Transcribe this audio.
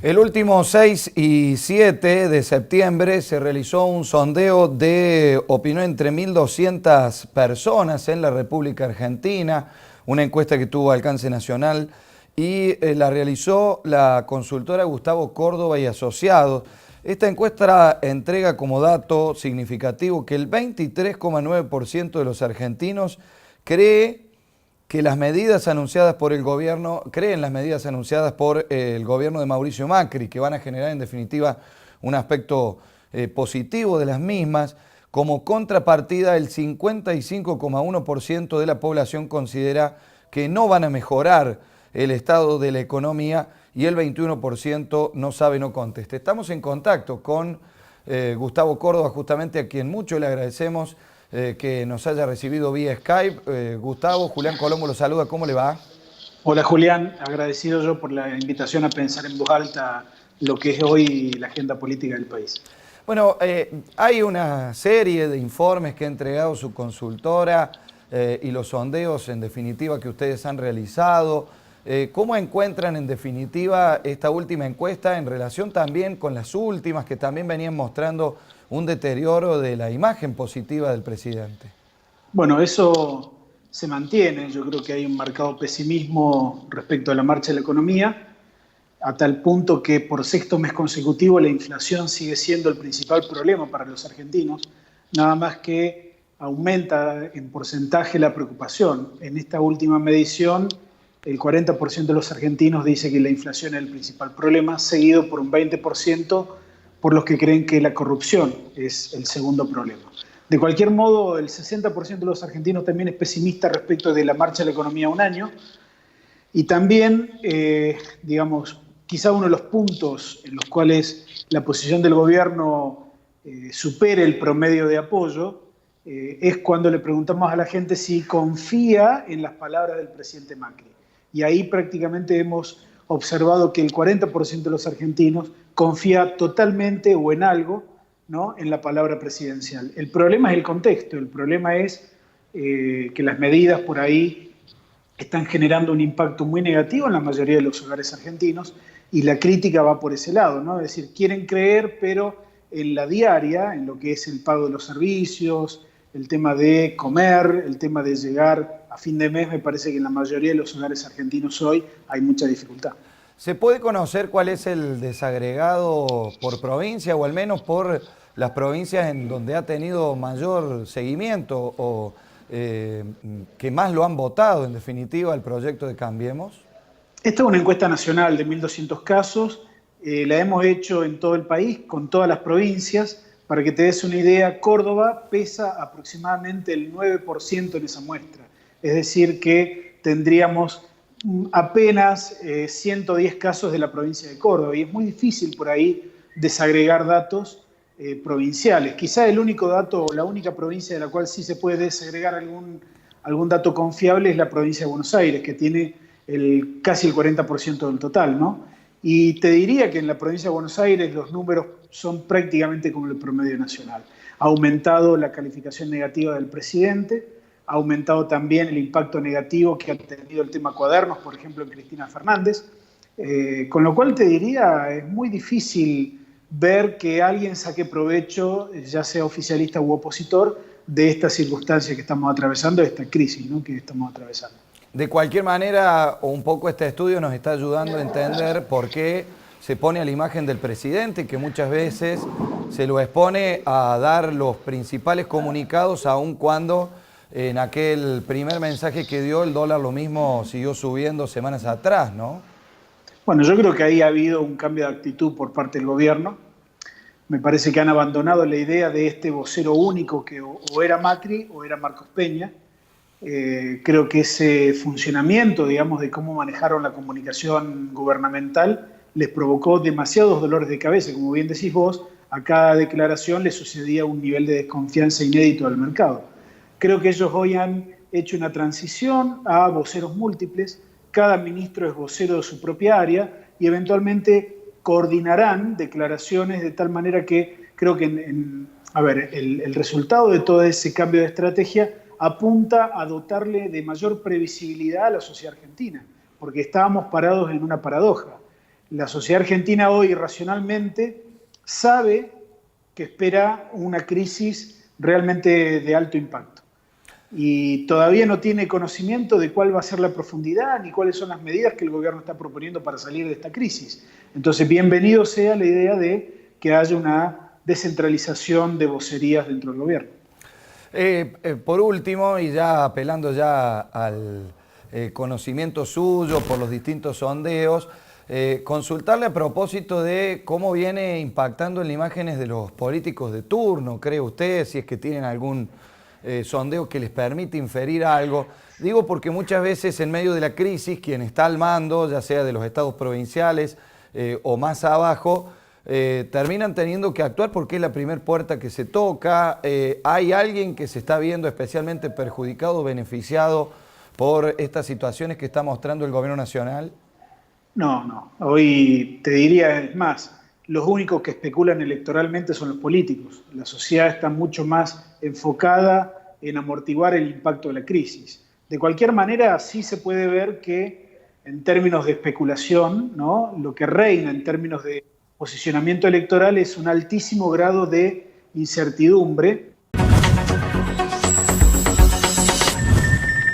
El último 6 y 7 de septiembre se realizó un sondeo de opinión entre 1.200 personas en la República Argentina, una encuesta que tuvo alcance nacional y la realizó la consultora Gustavo Córdoba y Asociados. Esta encuesta entrega como dato significativo que el 23,9% de los argentinos cree que las medidas anunciadas por el gobierno, creen las medidas anunciadas por el gobierno de Mauricio Macri, que van a generar en definitiva un aspecto positivo de las mismas. Como contrapartida, el 55,1% de la población considera que no van a mejorar el estado de la economía y el 21% no sabe, no contesta. Estamos en contacto con Gustavo Córdoba, justamente a quien mucho le agradecemos que nos haya recibido vía Skype. Gustavo, Julián Colombo lo saluda, ¿cómo le va? Hola Julián, agradecido yo por la invitación a pensar en voz alta lo que es hoy la agenda política del país. Bueno, hay una serie de informes que ha entregado su consultora y los sondeos en definitiva que ustedes han realizado. ¿Cómo encuentran en definitiva esta última encuesta en relación también con las últimas que también venían mostrando un deterioro de la imagen positiva del presidente? Bueno, eso se mantiene. Yo creo que hay un marcado pesimismo respecto a la marcha de la economía, a tal punto que por sexto mes consecutivo la inflación sigue siendo el principal problema para los argentinos, nada más que aumenta en porcentaje la preocupación. En esta última medición, el 40% de los argentinos dice que la inflación es el principal problema, seguido por un 20% por los que creen que la corrupción es el segundo problema. De cualquier modo, el 60% de los argentinos también es pesimista respecto de la marcha de la economía a un año. Y también, digamos, quizá uno de los puntos en los cuales la posición del gobierno supere el promedio de apoyo es cuando le preguntamos a la gente si confía en las palabras del presidente Macri. Y ahí prácticamente hemos observado que el 40% de los argentinos confía totalmente o en algo, ¿no?, en la palabra presidencial. El problema es el contexto, el problema es que las medidas por ahí están generando un impacto muy negativo en la mayoría de los hogares argentinos y la crítica va por ese lado, ¿no? Es decir, quieren creer, pero en la diaria, en lo que es el pago de los servicios, el tema de comer, el tema de llegar a fin de mes, me parece que en la mayoría de los hogares argentinos hoy hay mucha dificultad. ¿Se puede conocer cuál es el desagregado por provincia o al menos por las provincias en donde ha tenido mayor seguimiento o que más lo han votado en definitiva el proyecto de Cambiemos? Esta es una encuesta nacional de 1.200 casos, la hemos hecho en todo el país, con todas las provincias. Para que te des una idea, Córdoba pesa aproximadamente el 9% en esa muestra. Es decir, que tendríamos apenas 110 casos de la provincia de Córdoba. Y es muy difícil por ahí desagregar datos provinciales. Quizá el único dato, o la única provincia de la cual sí se puede desagregar algún dato confiable es la provincia de Buenos Aires, que tiene casi el 40% del total, ¿no? Y te diría que en la provincia de Buenos Aires los números son prácticamente como el promedio nacional. Ha aumentado la calificación negativa del presidente, ha aumentado también el impacto negativo que ha tenido el tema cuadernos, por ejemplo, en Cristina Fernández, con lo cual te diría, es muy difícil ver que alguien saque provecho, ya sea oficialista u opositor, de esta circunstancia que estamos atravesando, de esta crisis, ¿no?, que estamos atravesando. De cualquier manera, un poco este estudio nos está ayudando a entender por qué se pone a la imagen del presidente, que muchas veces se lo expone a dar los principales comunicados, aun cuando en aquel primer mensaje que dio el dólar lo mismo siguió subiendo semanas atrás, ¿no? Bueno, yo creo que ahí ha habido un cambio de actitud por parte del gobierno. Me parece que han abandonado la idea de este vocero único que o era Macri o era Marcos Peña. Creo que ese funcionamiento, digamos, de cómo manejaron la comunicación gubernamental les provocó demasiados dolores de cabeza. Como bien decís vos, a cada declaración le sucedía un nivel de desconfianza inédito del mercado. Creo que ellos hoy han hecho una transición a voceros múltiples, cada ministro es vocero de su propia área y eventualmente coordinarán declaraciones de tal manera que creo que el resultado de todo ese cambio de estrategia apunta a dotarle de mayor previsibilidad a la sociedad argentina, porque estábamos parados en una paradoja. La sociedad argentina hoy racionalmente sabe que espera una crisis realmente de alto impacto y todavía no tiene conocimiento de cuál va a ser la profundidad ni cuáles son las medidas que el gobierno está proponiendo para salir de esta crisis. Entonces, bienvenido sea la idea de que haya una descentralización de vocerías dentro del gobierno. Por último, y ya apelando ya al conocimiento suyo por los distintos sondeos, consultarle a propósito de cómo viene impactando en las imágenes de los políticos de turno, ¿cree usted? Si es que tienen algún sondeo que les permite inferir algo. Digo porque muchas veces en medio de la crisis, quien está al mando, ya sea de los estados provinciales o más abajo, terminan teniendo que actuar porque es la primera puerta que se toca. ¿Hay alguien que se está viendo especialmente perjudicado o beneficiado por estas situaciones que está mostrando el gobierno nacional? No. Hoy te diría, es más, los únicos que especulan electoralmente son los políticos. La sociedad está mucho más enfocada en amortiguar el impacto de la crisis. De cualquier manera, sí se puede ver que en términos de especulación, ¿no?, lo que reina en términos de posicionamiento electoral es un altísimo grado de incertidumbre